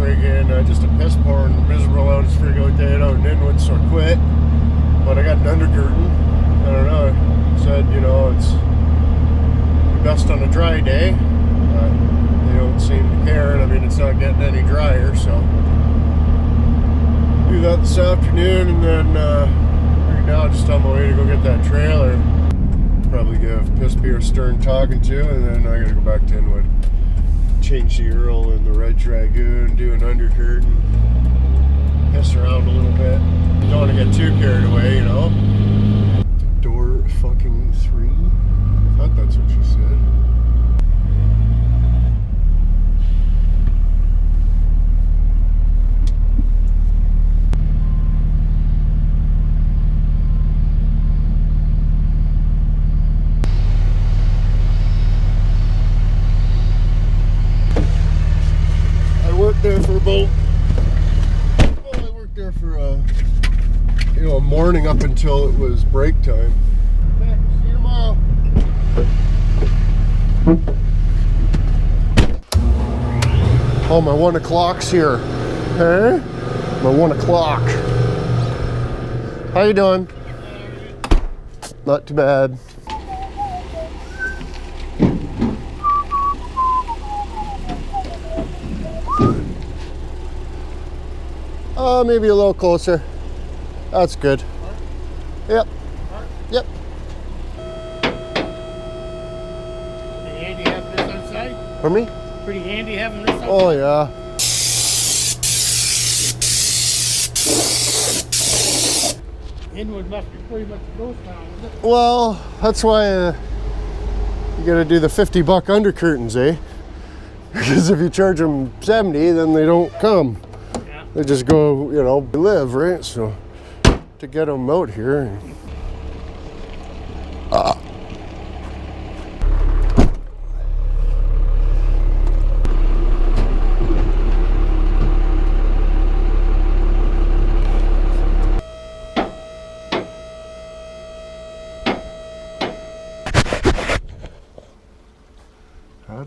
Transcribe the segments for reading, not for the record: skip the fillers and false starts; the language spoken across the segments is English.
rig in. Just a piss poor and miserable out. Just figured out day out in Inwood, so I quit. But I got an undercurtain. I don't know. Said, you know, it's best on a dry day. They don't seem to care. And I mean, it's not getting any drier, so do that this afternoon, and then right now just on my way to go get that trailer. Probably give Pispy or Stern talking to, and then I gotta go back to Inwood, change the Earl and the Red Dragoon, do an undercurtain, piss around a little bit. Don't want to get too carried away, you know. Door fucking 3. I thought that's what you said. There for about, well, I worked there for a morning up until it was break time. Okay, see you tomorrow. Oh, my 1 o'clock's here. Hey? My 1 o'clock. How you doing? Not too bad. Maybe a little closer. That's good. Yep. Yep. Pretty handy having this outside? For me? Pretty handy having this outside? Oh, yeah. Inwood must be pretty much a ghost town, isn't it? Well, that's why you gotta do the $50 undercurtains, eh? Because if you charge them 70, then they don't come. They just go, you know, live, right? So to get them out here.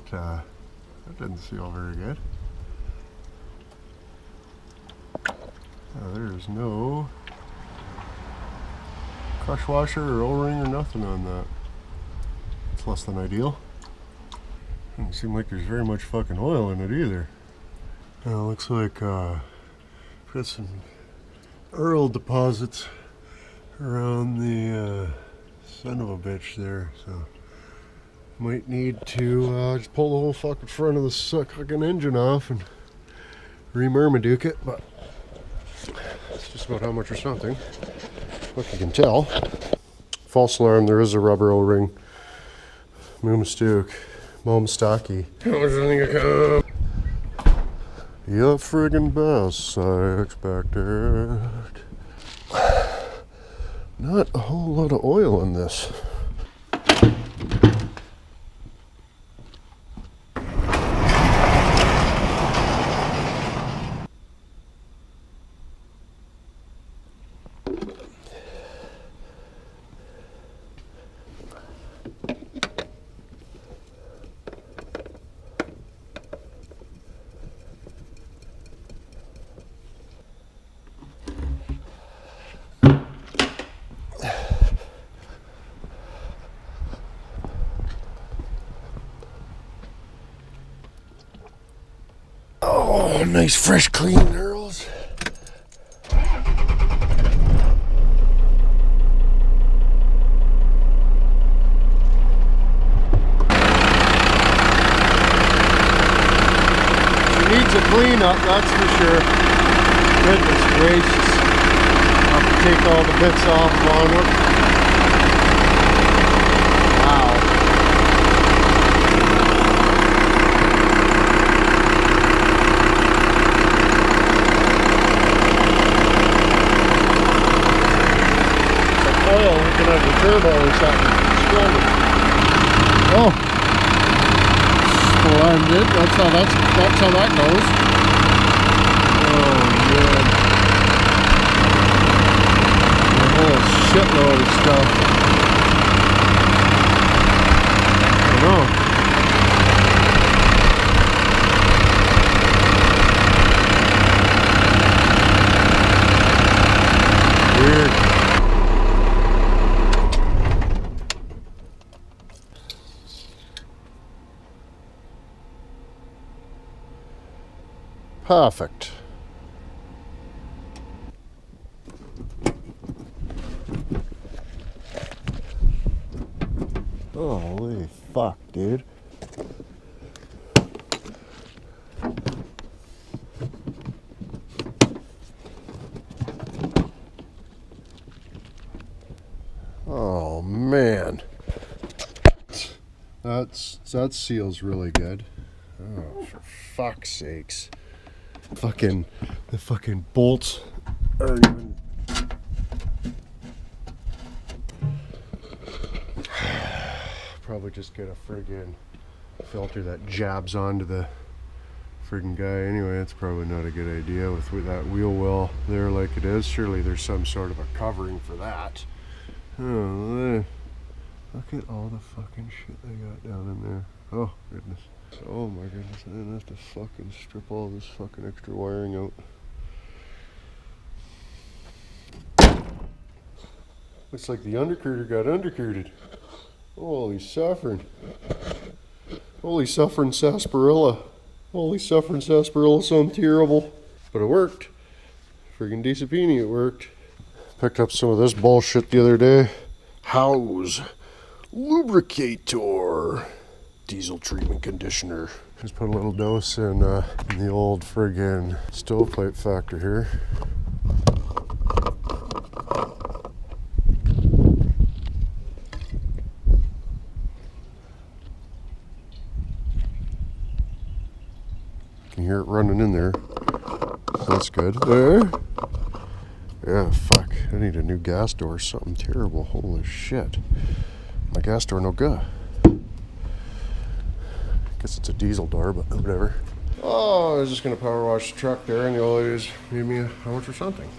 That didn't feel very good. There's no crush washer or O-ring or nothing on that. It's less than ideal. Doesn't seem like there's very much fucking oil in it either. Now it looks like got some Earl deposits around the son of a bitch there, so might need to just pull the whole fucking front of the fucking engine off and re-Marmaduke it, but that's just about how much or something. What you can tell. False alarm, there is a rubber O-ring. Moomastook. Momstaki. How much do you think I come? Yeah, friggin' best, I expected. Not a whole lot of oil in this. Oh, nice fresh clean Earls. She needs a cleanup, that's for sure. Goodness gracious. I'll have to take all the bits off on her. Turbo or something. Oh, splendid. That's how that goes. Oh man, a whole shitload of stuff. I know. Perfect. Holy fuck, dude. Oh man. That seal's really good. Oh, for fuck's sakes. The fucking bolts aren't even. Probably just get a friggin' filter that jabs onto the friggin' guy. Anyway, it's probably not a good idea with that wheel well there like it is. Surely there's some sort of a covering for that. Oh, look at all the fucking shit they got down in there. Oh, goodness. Oh my goodness, I didn't have to fucking strip all this fucking extra wiring out. Looks like the undercurter got undercurted. Holy suffering. Holy suffering sarsaparilla. Holy suffering sarsaparilla, something terrible. But it worked. Friggin' Disapini, it worked. Picked up some of this bullshit the other day. How's lubricator diesel treatment conditioner. Just put a little dose in the old friggin' stovepipe factor here. Can hear it running in there. That's good. There. Yeah, fuck. I need a new gas door or something terrible. Holy shit. My gas door no good. Guess it's a diesel door, but whatever. Oh, I was just gonna power wash the truck there, and the old ladies gave me how much or something.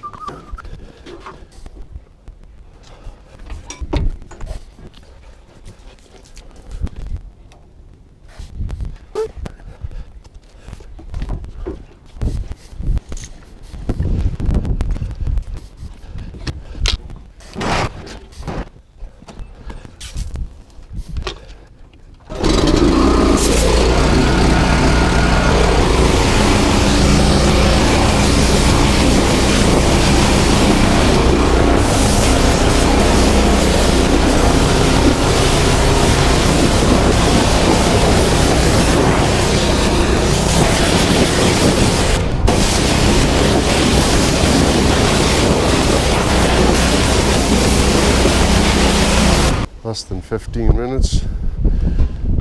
Less than 15 minutes,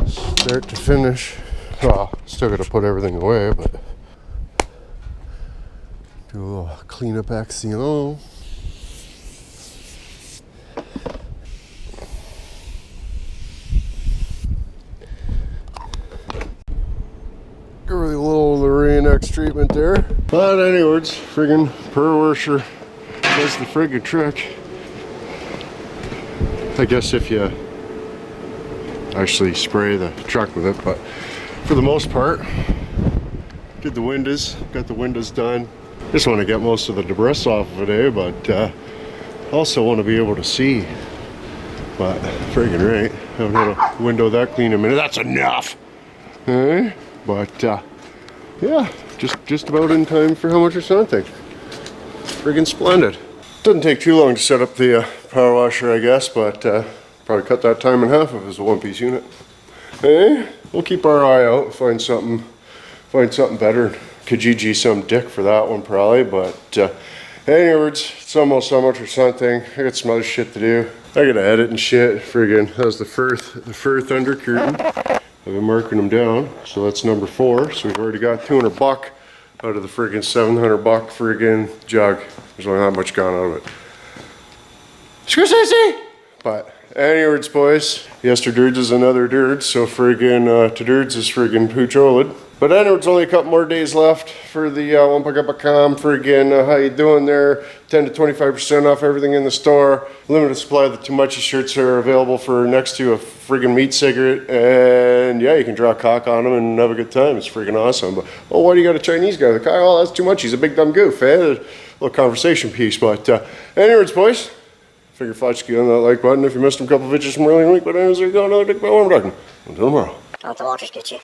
start to finish. Well, still got to put everything away, but do a little cleanup action. Give her the little Lorraine X treatment there. But anyways, friggin' power washer does the friggin' trick. I guess if you actually spray the truck with it, but for the most part, did the windows, got the windows done. Just want to get most of the debris off of it, but also want to be able to see. But friggin' right, haven't had a window that clean in a minute. That's enough. But yeah, just about in time for how much or something. Friggin' splendid. Doesn't take too long to set up the power washer, I guess, but probably cut that time in half if it was a one-piece unit. We'll keep our eye out, find something better. Kijiji some dick for that one probably, but anyways, it's almost so much or something. I got some other shit to do. I gotta edit and shit. Friggin', that was the Firth undercurtain. I've been marking them down, so that's number 4. So we've already got $200 out of the friggin' $700 friggin' jug. There's only not much gone out of it. Squishy! But anyways, boys, yesterday is another dirt, so friggin' to dirts is friggin' poocholid. But anyways, only a couple more days left for the Wampagapacom friggin' how you doing there? 10 to 25% off everything in the store. Limited supply of the Too Muchy shirts are available for next to a friggin' meat cigarette. And yeah, you can draw a cock on them and have a good time. It's friggin' awesome. But oh, why do you got a Chinese guy? The guy, oh, that's too much. He's a big dumb goof, eh? A little conversation piece. But anyways, boys, figure flash key on that like button if you missed a couple of videos from earlier in the week. But anyways, there you go. Another dick about what I'm talking. Until tomorrow. I'll watch get you.